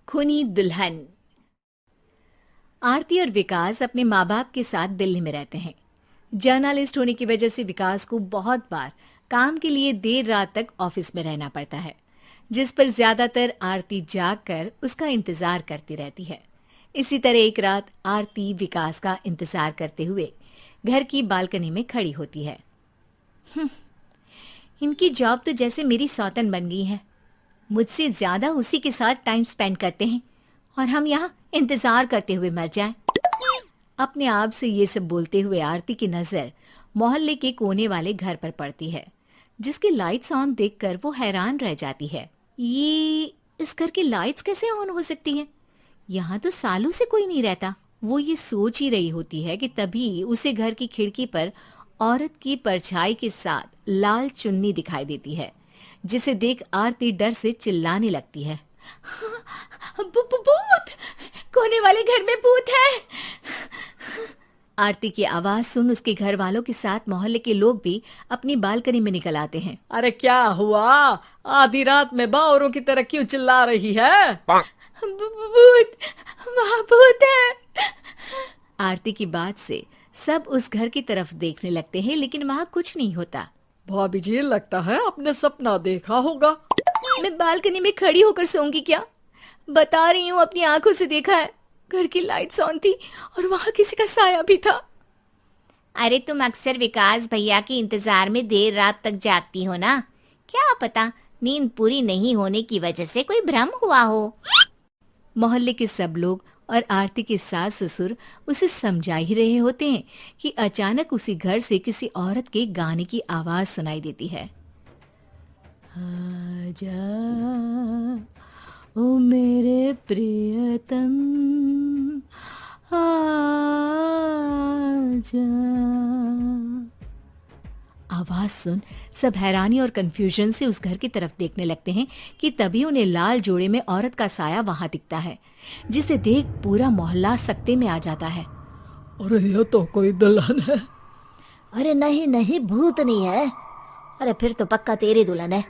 खूनी दुल्हन। आरती और विकास अपने माँ बाप के साथ दिल्ली में रहते हैं। जर्नलिस्ट होने की वजह से विकास को बहुत बार काम के लिए देर रात तक ऑफिस में रहना पड़ता है, जिस पर ज्यादातर आरती जाग कर उसका इंतजार करती रहती है। इसी तरह एक रात आरती विकास का इंतजार करते हुए घर की बालकनी में खड़ी होती है। इनकी जॉब तो जैसे मेरी सौतन बन गई है। मुझसे ज्यादा उसी के साथ टाइम स्पेंड करते हैं और हम यहाँ इंतजार करते हुए मर जाएं। अपने आप से ये सब बोलते हुए आरती की नजर मोहल्ले के कोने वाले घर पर पड़ती है, जिसकी लाइट्स ऑन देखकर वो हैरान रह जाती है। ये इस घर की लाइट्स कैसे ऑन हो सकती हैं? यहाँ तो सालों से कोई नहीं रहता। वो ये सोच ही रही होती है कि तभी उसे घर की खिड़की पर औरत की परछाई के साथ लाल चुन्नी दिखाई देती है, जिसे देख आरती डर से चिल्लाने लगती है। भूत! कोने वाले घर में भूत है! आरती की आवाज सुन उसके घर वालों के साथ मोहल्ले के लोग भी अपनी बालकनी में निकल आते हैं। अरे क्या हुआ? आधी रात में बावरों की तरह क्यों चिल्ला रही है? भूत! वहाँ भूत है! आरती की बात से सब उस घर की तरफ देखने लगते हैं, लेकिन वहाँ कुछ नहीं होता। भाभी जी, लगता है आपने सपना देखा होगा। मैं बालकनी में खड़ी होकर सोऊंगी क्या? बता रही हूँ, अपनी आंखों से देखा है। घर की लाइट्स ऑन थी और वहाँ किसी का साया भी था। अरे तुम अक्सर विकास भैया के इंतजार में देर रात तक जागती हो ना? क्या पता नींद पूरी नहीं होने की वजह से कोई भ्रम हुआ हो। मोहल्ले के सब लोग और आरती के सास ससुर उसे समझा ही रहे होते हैं कि अचानक उसी घर से किसी औरत के गाने की आवाज सुनाई देती है। आजा ओ मेरे प्रियतम, आजा। आवाज सुन सब हैरानी और कंफ्यूजन से उस घर की तरफ देखने लगते हैं कि तभी उन्हें लाल जोड़े में औरत का साया वहां दिखता है, जिसे देख पूरा मोहल्ला सकते में आ जाता है। अरे ये तो कोई दुल्हन है। अरे नहीं नहीं, भूत नहीं है। अरे फिर तो पक्का तेरी दुल्हन है।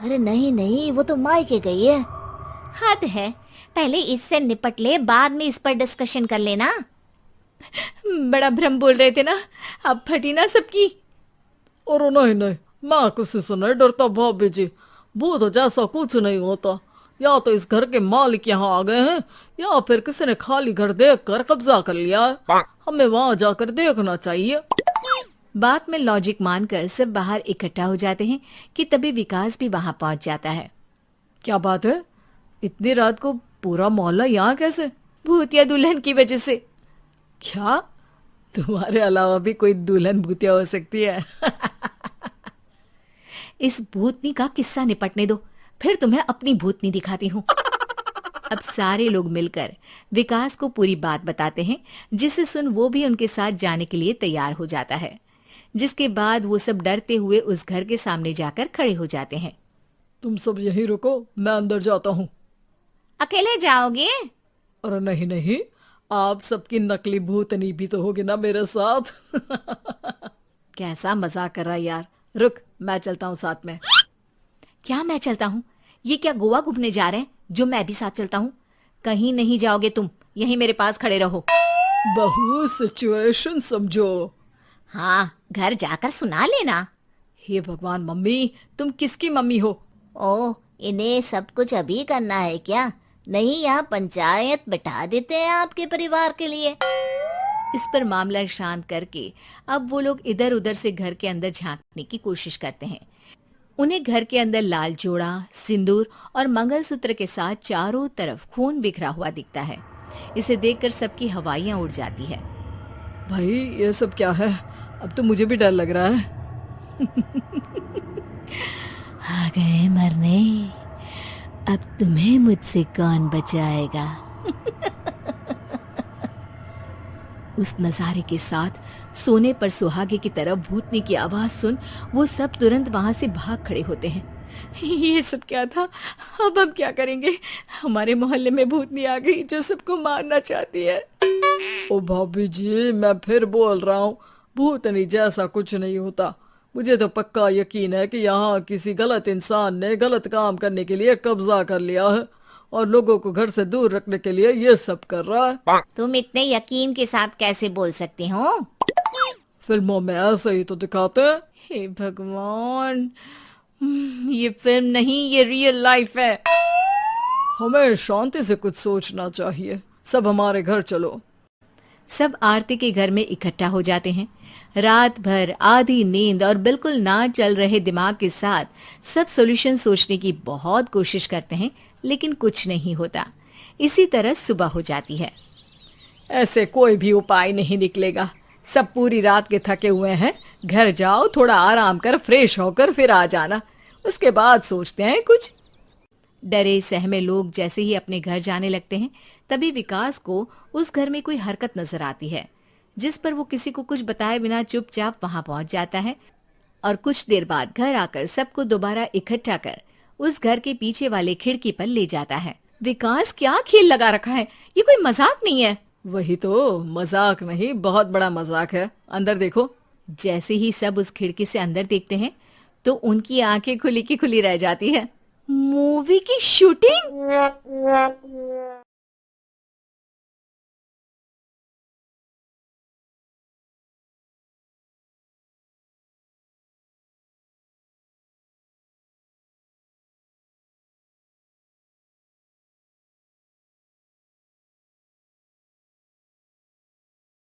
अरे नहीं नहीं, वो तो मायके गई है। हद है, पहले इससे निपट ले, बाद में इस पर डिस्कशन कर लेना। बड़ा भ्रम बोल रहे थे ना, अब फटी ना सबकी। और नहीं नहीं, मैं किसी से नहीं डरता भाभी जी। भूत जैसा कुछ नहीं होता। या तो इस घर के मालिक यहाँ आ गए हैं, या फिर किसी ने खाली घर देख कर कब्जा कर लिया है। हमें वहां जाकर देखना चाहिए। बात में लॉजिक मानकर सब बाहर इकट्ठा हो जाते हैं कि तभी विकास भी वहां पहुंच जाता है। क्या बात है? इतनी रात को पूरा मोहल्ला यहाँ कैसे? भूतिया दुल्हन की वजह से। क्या तुम्हारे अलावा भी कोई दुल्हन भूतिया हो सकती है? इस भूतनी का किस्सा निपटने दो, फिर तुम्हें अपनी भूतनी दिखाती हूँ। अब सारे लोग मिलकर विकास को पूरी बात बताते हैं, जिसे सुन वो भी उनके साथ जाने के लिए तैयार हो जाता है। जिसके बाद वो सब डरते हुए उस घर के सामने जाकर खड़े हो जाते हैं। तुम सब यहीं रुको, मैं अंदर जाता हूँ। अकेले जाओगे? अरे नहीं नहीं, आप सबकी नकली भूतनी भी तो होगी ना मेरे साथ। कैसा मजाक कर रहा है यार। रुक, मैं चलता हूँ साथ में। क्या मैं चलता हूँ? ये क्या गोवा घूमने जा रहे हैं जो मैं भी साथ चलता हूँ? कहीं नहीं जाओगे तुम, यहीं मेरे पास खड़े रहो। बहू, सिचुएशन समझो। हाँ, घर जाकर सुना लेना। हे भगवान, मम्मी तुम किसकी मम्मी हो? ओ, इन्हें सब कुछ अभी करना है क्या? नहीं, यहाँ पंचायत बैठा देते हैं आपके परिवार के लिए। इस पर मामला शांत करके अब वो लोग इधर उधर से घर के अंदर झांकने की कोशिश करते हैं। उन्हें घर के अंदर लाल जोड़ा, सिंदूर और मंगलसूत्र के साथ चारों तरफ खून बिखरा हुआ दिखता है। इसे देखकर सबकी हवाइयां उड़ जाती है। भाई ये सब क्या है? अब तो मुझे भी डर लग रहा है। आ गए मरने, अब तुम्हें मुझसे कौन बचाएगा? उस नजारे के साथ सोने पर सुहागे की तरह भूतनी की आवाज सुन वो सब तुरंत वहां से भाग खड़े होते हैं। ये सब क्या था? अब हम क्या करेंगे? हमारे मोहल्ले में भूतनी आ गई जो सबको मारना चाहती है। ओ भाभी जी, मैं फिर बोल रहा हूँ, भूतनी जैसा कुछ नहीं होता। मुझे तो पक्का यकीन है कि यहाँ किसी गलत इंसान ने गलत काम करने के लिए कब्जा कर लिया है और लोगों को घर से दूर रखने के लिए ये सब कर रहा है। तुम इतने यकीन के साथ कैसे बोल सकते हो? फिल्मों में ऐसे ही तो दिखाते हैं। हे भगवान, ये फिल्म नहीं, ये रियल लाइफ है। हमें शांति से कुछ सोचना चाहिए। सब हमारे घर चलो। सब आरती के घर में इकट्ठा हो जाते हैं। रात भर आधी नींद और बिल्कुल ना चल रहे दिमाग के साथ सब सॉल्यूशन सोचने की बहुत कोशिश करते हैं, लेकिन कुछ नहीं होता। इसी तरह सुबह हो जाती है। ऐसे कोई भी उपाय नहीं निकलेगा। सब पूरी रात के थके हुए हैं। घर जाओ, थोड़ा आराम कर, फ्रेश होकर फिर आ जाना, उसके बाद सोचते हैं कुछ। डरे सहमे लोग जैसे ही अपने घर जाने लगते हैं, तभी विकास को उस घर में कोई हरकत नजर आती है, जिस पर वो किसी को कुछ बताए बिना चुपचाप वहां पहुंच जाता है और कुछ देर बाद घर आकर सबको दोबारा इकट्ठा कर उस घर के पीछे वाले खिड़की पर ले जाता है। विकास, क्या खेल लगा रखा है? ये कोई मजाक नहीं है। वही तो, मजाक नहीं, बहुत बड़ा मजाक है। अंदर देखो। जैसे ही सब उस खिड़की से अंदर देखते हैं तो उनकी आंखें खुली की खुली रह जाती है। मूवी की शूटिंग!